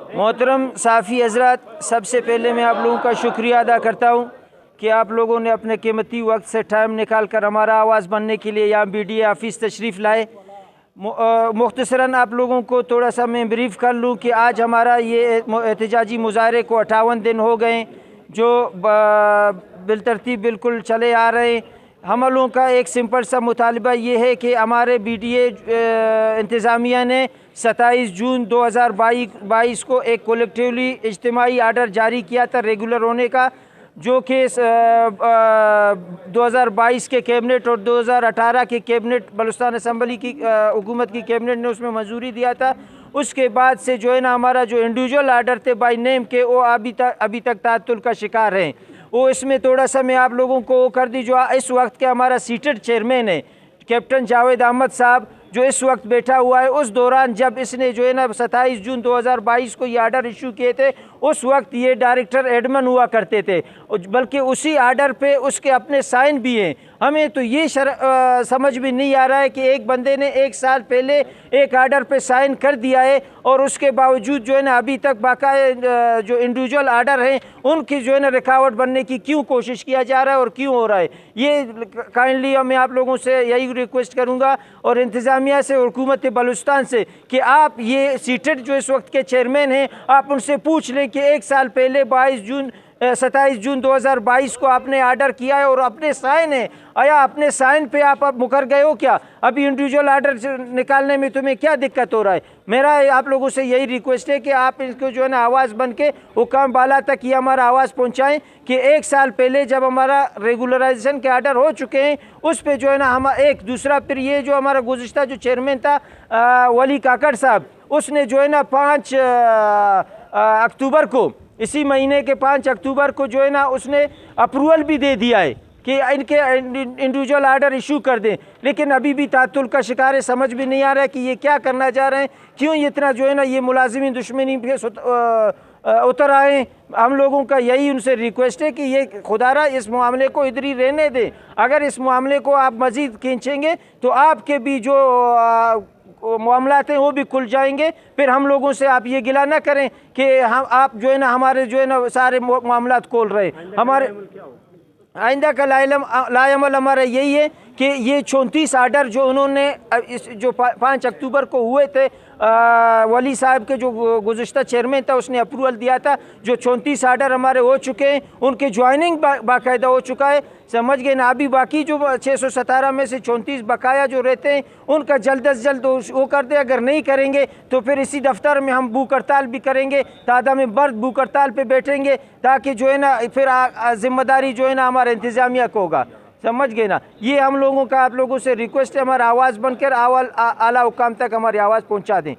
मोहतरम साफ़ी हज़रात, सबसे पहले मैं आप लोगों का शुक्रिया अदा करता हूँ कि आप लोगों ने अपने कीमती वक्त से टाइम निकाल कर हमारा आवाज़ बनने के लिए यहाँ BDA ऑफिस तशरीफ़ लाए। मुख्तसरन आप लोगों को थोड़ा सा मैं ब्रीफ़ कर लूँ कि आज हमारा ये एहतजाजी मुज़ाहरे को 58 दिन हो गए जो बिलतरतीब बिल्कुल चले आ रहे हैं। हम लोगों का एक सिंपल सा मुतालबा ये है कि हमारे BDA इंतज़ामिया ने 27 जून 2022 को एक कलेक्टिवली इज्तिमाई आर्डर जारी किया था रेगुलर होने का, जो कि 2022 के कैबिनेट और 2018 के कैबिनेट बलूचिस्तान असम्बली की हुकूमत की कैबिनेट ने उसमें मंजूरी दिया था। उसके बाद से जो है ना हमारा जो इंडिविजुअल आर्डर थे बाई नेम के वो अभी तक तातुल का शिकार हैं। वो इसमें थोड़ा सा मैं आप लोगों को वो कर दी, जो इस वक्त के हमारा सीटेड चेयरमैन है कैप्टन जावेद अहमद साहब, जो इस वक्त बैठा हुआ है, उस दौरान जब इसने जो है ना 27 जून 2022 को ये आर्डर इशू किए थे, उस वक्त ये डायरेक्टर एडमन हुआ करते थे, बल्कि उसी आर्डर पे उसके अपने साइन भी हैं। हमें तो ये समझ भी नहीं आ रहा है कि एक बंदे ने 1 साल पहले एक आर्डर पे साइन कर दिया है और उसके बावजूद जो है ना अभी तक बाकायदा जो इंडिविजुअल आर्डर हैं उनकी जो है ना रुकावट बनने की क्यों कोशिश किया जा रहा है और क्यों हो रहा है। ये काइंडली मैं आप लोगों से यही रिक्वेस्ट करूँगा और इंतज़ामिया से, हुकूमत बलूचिस्तान से, कि आप ये सीटेड जो इस वक्त के चेयरमैन हैं आप उनसे पूछ लें कि 1 साल पहले 27 जून 2022 को आपने आर्डर किया है और अपने साइन है, आया अपने साइन पे आप मुकर गए हो क्या? अभी इंडिविजुअल आर्डर निकालने में तुम्हें क्या दिक्कत हो रहा है? मेरा आप लोगों से यही रिक्वेस्ट है कि आप इसको जो है ना आवाज़ बन के हुकाम बाला तक ये हमारा आवाज़ पहुँचाएँ कि 1 साल पहले जब हमारा रेगुलराइजेशन के आर्डर हो चुके हैं उस पर जो है ना हम एक दूसरा, फिर ये जो हमारा गुज़िश्ता जो चेयरमैन था वली काकड़ साहब, उसने जो है ना 5 अक्टूबर को, इसी महीने के 5 अक्टूबर को जो है ना उसने अप्रूवल भी दे दिया है कि इनके इंडिविजुअल आर्डर इशू कर दें, लेकिन अभी भी तातुल का शिकार है। समझ भी नहीं आ रहा है कि ये क्या करना चाह रहे हैं, क्यों इतना जो है ना ये मुलाजिमीन दुश्मनी पे उतर आए। हम लोगों का यही उनसे रिक्वेस्ट है कि ये खुदारा इस मामले को इधर ही रहने दें। अगर इस मामले को आप मज़ीद खींचेंगे तो आपके भी जो मामलात हैं वो भी खुल जाएंगे। फिर हम लोगों से आप ये गिला ना करें कि हम आप जो है ना हमारे जो है ना सारे मामलात खोल रहे हैं। हमारे आइंदा का लायमल हमारा यही है कि ये 34 आर्डर जो उन्होंने जो 5 अक्टूबर को हुए थे, वली साहब के जो गुज़िश्ता चेयरमैन था उसने अप्रूवल दिया था, जो 34 आर्डर हमारे हो चुके हैं, उनके ज्वाइनिंग बाकायदा हो चुका है, समझ गए ना। अभी बाकी जो 617 में से 34 बकाया जो रहते हैं उनका जल्द अज जल्द वो कर दे। अगर नहीं करेंगे तो फिर इसी दफ्तर में हम भूख हड़ताल भी करेंगे, तादा में बर्द भूख हड़ताल पे बैठेंगे, ताकि जो है ना फिर ज़िम्मेदारी जो है ना हमारे इंतज़ामिया को होगा। समझ गए ना। ये हम लोगों का आप लोगों से रिक्वेस्ट है, हमारा आवाज़ बनकर आला हुकाम तक हमारी आवाज़ पहुंचा दें।